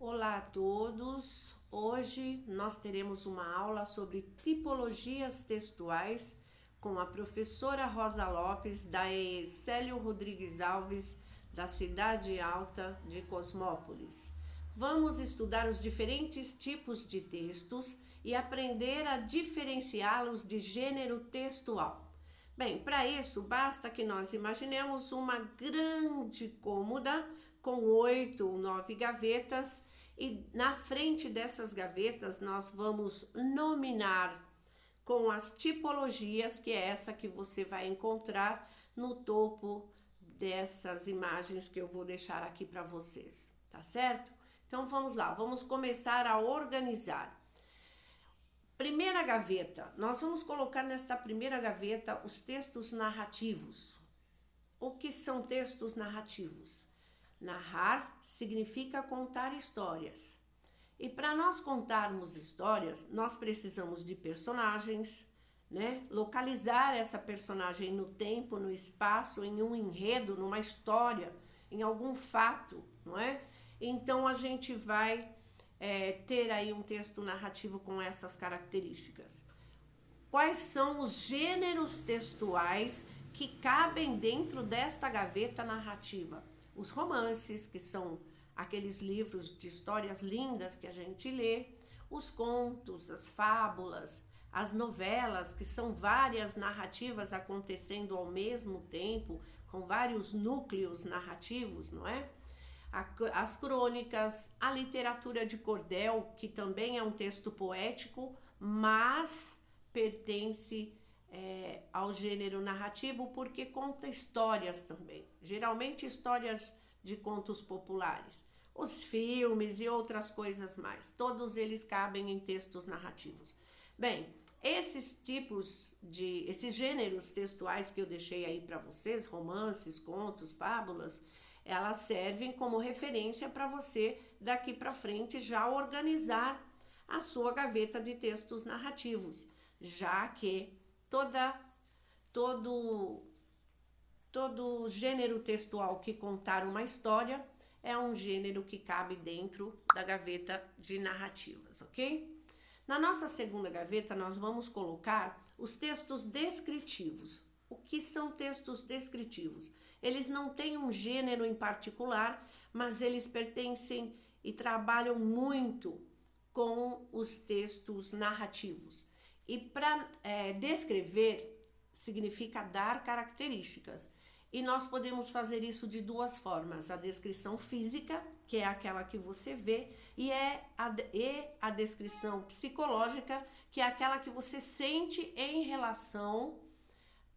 Olá a todos! Hoje nós teremos uma aula sobre tipologias textuais com a professora Rosa Lopes, da EE Célio Rodrigues Alves, da Cidade Alta de Cosmópolis. Vamos estudar os diferentes tipos de textos e aprender a diferenciá-los de gênero textual. Bem, para isso basta que nós imaginemos uma grande cômoda com 8 ou 9 gavetas e na frente dessas gavetas nós vamos nominar com as tipologias, que é essa que você vai encontrar no topo dessas imagens que eu vou deixar aqui para vocês, tá certo? Então vamos lá, vamos começar a organizar. Primeira gaveta, nós vamos colocar nesta primeira gaveta os textos narrativos. O que são textos narrativos? Narrar significa contar histórias. E para nós contarmos histórias, nós precisamos de personagens, né? Localizar essa personagem no tempo, no espaço, em um enredo, numa história, em algum fato, não é? Então a gente vai ter aí um texto narrativo com essas características. Quais são os gêneros textuais que cabem dentro desta gaveta narrativa? Os romances, que são aqueles livros de histórias lindas que a gente lê, os contos, as fábulas, as novelas, que são várias narrativas acontecendo ao mesmo tempo, com vários núcleos narrativos, não é? As crônicas, a literatura de cordel, que também é um texto poético, mas pertence ao gênero narrativo porque conta histórias também, geralmente histórias de contos populares. Os filmes e outras coisas mais, todos eles cabem em textos narrativos. Bem, esses gêneros textuais que eu deixei aí para vocês, romances, contos, fábulas, elas servem como referência para você daqui para frente já organizar a sua gaveta de textos narrativos, já que todo gênero textual que contar uma história é um gênero que cabe dentro da gaveta de narrativas, ok? Na nossa segunda gaveta, nós vamos colocar os textos descritivos. O que são textos descritivos? Eles não têm um gênero em particular, mas eles pertencem e trabalham muito com os textos narrativos. E para descrever significa dar características. E nós podemos fazer isso de duas formas: a descrição física, que é aquela que você vê, e a descrição psicológica, que é aquela que você sente em relação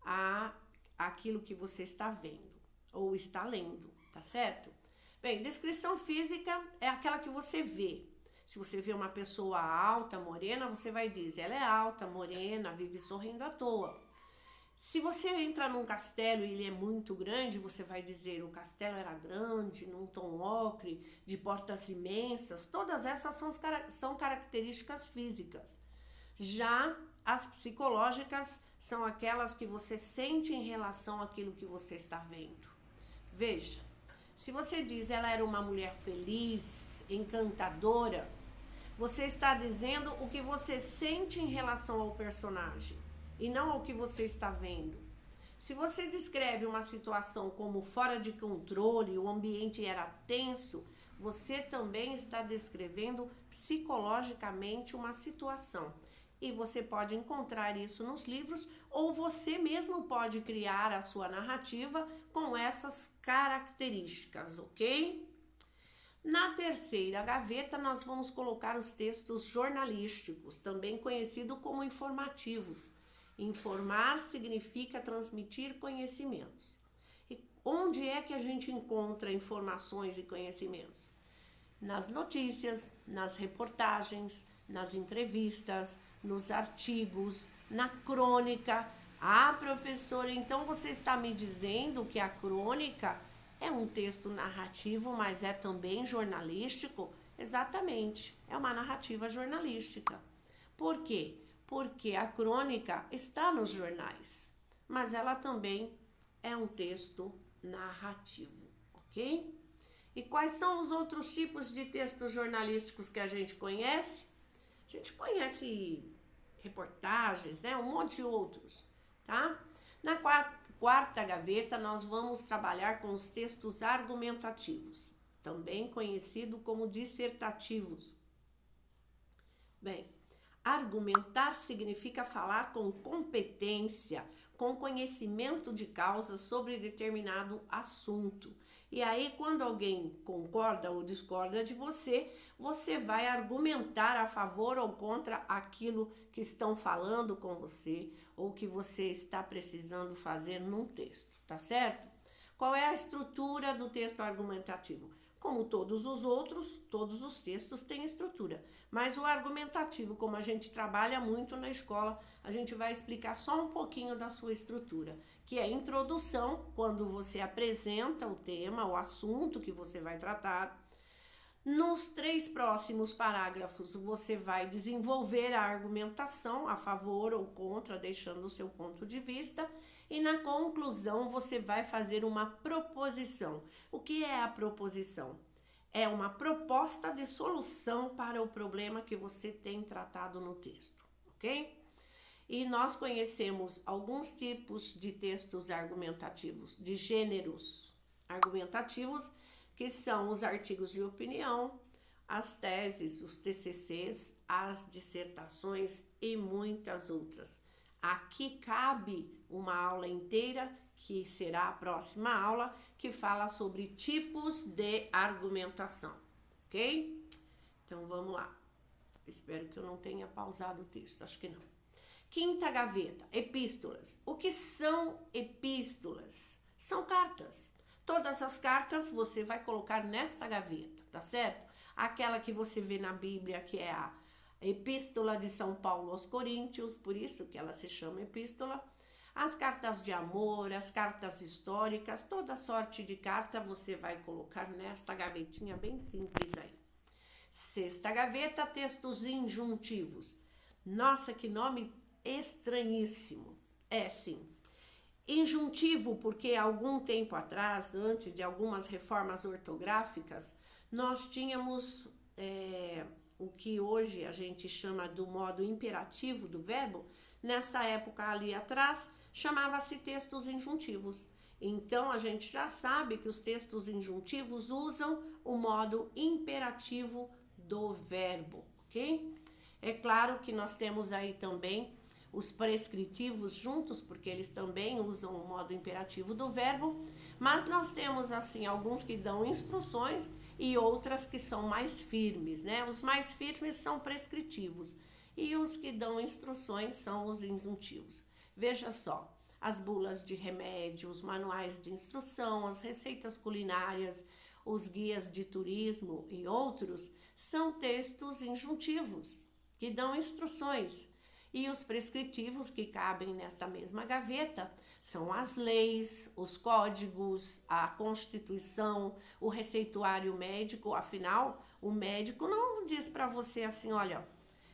a aquilo que você está vendo ou está lendo, tá certo? Bem, descrição física é aquela que você vê. Se você vê uma pessoa alta, morena, você vai dizer, ela é alta, morena, vive sorrindo à toa. Se você entra num castelo e ele é muito grande, você vai dizer, o castelo era grande, num tom ocre, de portas imensas. Todas essas são características físicas. Já as psicológicas são aquelas que você sente em relação àquilo que você está vendo. Veja, se você diz ela era uma mulher feliz, encantadora, você está dizendo o que você sente em relação ao personagem e não ao que você está vendo. Se você descreve uma situação como fora de controle, o ambiente era tenso, você também está descrevendo psicologicamente uma situação. E você pode encontrar isso nos livros ou você mesmo pode criar a sua narrativa com essas características, ok? Na terceira gaveta, nós vamos colocar os textos jornalísticos, também conhecido como informativos. Informar significa transmitir conhecimentos. E onde é que a gente encontra informações e conhecimentos? Nas notícias, nas reportagens, nas entrevistas, nos artigos, na crônica. Ah, professora, então você está me dizendo que a crônica é um texto narrativo, mas é também jornalístico? Exatamente, é uma narrativa jornalística. Por quê? Porque a crônica está nos jornais, mas ela também é um texto narrativo, ok? E quais são os outros tipos de textos jornalísticos que a gente conhece? A gente conhece reportagens, né? Um monte de outros, tá? Na quarta gaveta, nós vamos trabalhar com os textos argumentativos, também conhecido como dissertativos. Bem, argumentar significa falar com competência, com conhecimento de causa sobre determinado assunto. E aí, quando alguém concorda ou discorda de você, você vai argumentar a favor ou contra aquilo que estão falando com você ou que você está precisando fazer num texto, tá certo? Qual é a estrutura do texto argumentativo? Como todos os outros, todos os textos têm estrutura. Mas o argumentativo, como a gente trabalha muito na escola, a gente vai explicar só um pouquinho da sua estrutura, que é a introdução, quando você apresenta o tema, o assunto que você vai tratar. Nos 3 próximos parágrafos, você vai desenvolver a argumentação a favor ou contra, deixando o seu ponto de vista. E na conclusão, você vai fazer uma proposição. O que é a proposição? É uma proposta de solução para o problema que você tem tratado no texto, ok? E nós conhecemos alguns tipos de textos argumentativos, de gêneros argumentativos, que são os artigos de opinião, as teses, os TCCs, as dissertações e muitas outras. Aqui cabe uma aula inteira, que será a próxima aula, que fala sobre tipos de argumentação, ok? Então vamos lá. Espero que eu não tenha pausado o texto, acho que não. Quinta gaveta, epístolas. O que são epístolas? São cartas. Todas as cartas você vai colocar nesta gaveta, tá certo? Aquela que você vê na Bíblia, que é a Epístola de São Paulo aos Coríntios, por isso que ela se chama epístola. As cartas de amor, as cartas históricas, toda sorte de carta você vai colocar nesta gavetinha bem simples aí. Sexta gaveta, textos injuntivos. Nossa, que nome estranhíssimo. É sim. Injuntivo, porque algum tempo atrás, antes de algumas reformas ortográficas, nós tínhamos o que hoje a gente chama do modo imperativo do verbo. Nesta época ali atrás, chamava-se textos injuntivos. Então, a gente já sabe que os textos injuntivos usam o modo imperativo do verbo, ok? É claro que nós temos aí também os prescritivos juntos, porque eles também usam o modo imperativo do verbo, mas nós temos assim alguns que dão instruções e outras que são mais firmes, né? Os mais firmes são prescritivos e os que dão instruções são os injuntivos. Veja só, as bulas de remédio, os manuais de instrução, as receitas culinárias, os guias de turismo e outros são textos injuntivos que dão instruções. E os prescritivos que cabem nesta mesma gaveta são as leis, os códigos, a Constituição, o receituário médico. Afinal, o médico não diz para você assim, olha,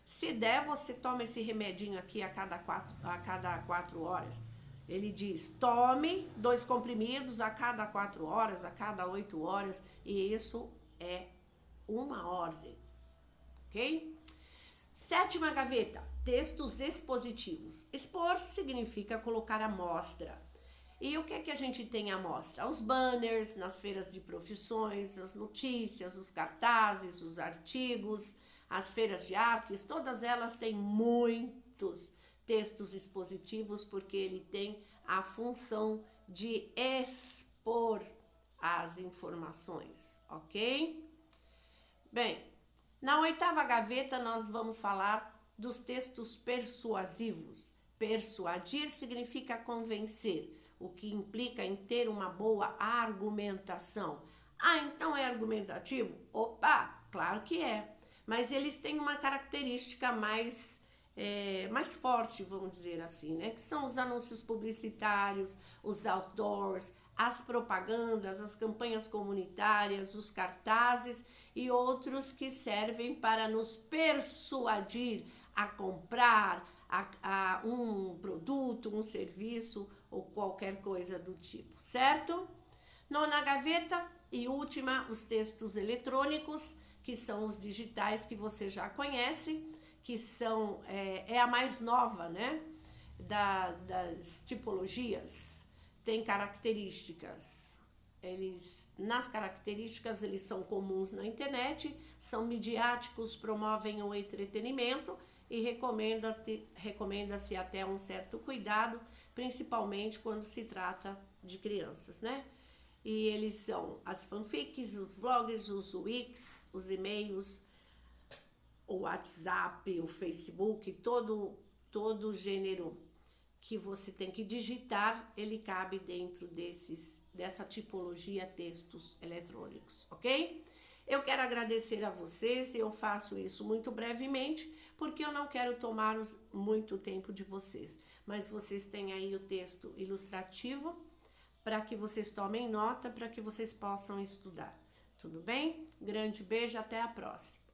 se der, você toma esse remedinho aqui a cada 4 horas. Ele diz, tome 2 comprimidos a cada 4 horas, a cada 8 horas, e isso é uma ordem, ok? Sétima gaveta, textos expositivos. Expor significa colocar à mostra. E o que é que a gente tem à mostra? Os banners nas feiras de profissões, as notícias, os cartazes, os artigos, as feiras de artes, todas elas têm muitos textos expositivos, porque ele tem a função de expor as informações, ok? Bem, na oitava gaveta nós vamos falar dos textos persuasivos. Persuadir significa convencer, o que implica em ter uma boa argumentação. Ah, então é argumentativo? Opa, claro que é. Mas eles têm uma característica mais forte, vamos dizer assim, né? Que são os anúncios publicitários, os outdoors, as propagandas, as campanhas comunitárias, os cartazes e outros que servem para nos persuadir a comprar a um produto, um serviço ou qualquer coisa do tipo, certo? Nona gaveta, E última, os textos eletrônicos, que são os digitais que você já conhece, que são, é a mais nova, né, das tipologias. Tem características. Nas características, eles são comuns na internet, são midiáticos, promovem o entretenimento e recomenda-se até um certo cuidado, principalmente quando se trata de crianças, né? E eles são as fanfics, os vlogs, os wix, os e-mails, o WhatsApp, o Facebook, todo gênero que você tem que digitar, ele cabe dentro dessa tipologia textos eletrônicos, ok? Eu quero agradecer a vocês, eu faço isso muito brevemente, porque eu não quero tomar muito tempo de vocês, mas vocês têm aí o texto ilustrativo para que vocês tomem nota, para que vocês possam estudar. Tudo bem? Grande beijo, até a próxima.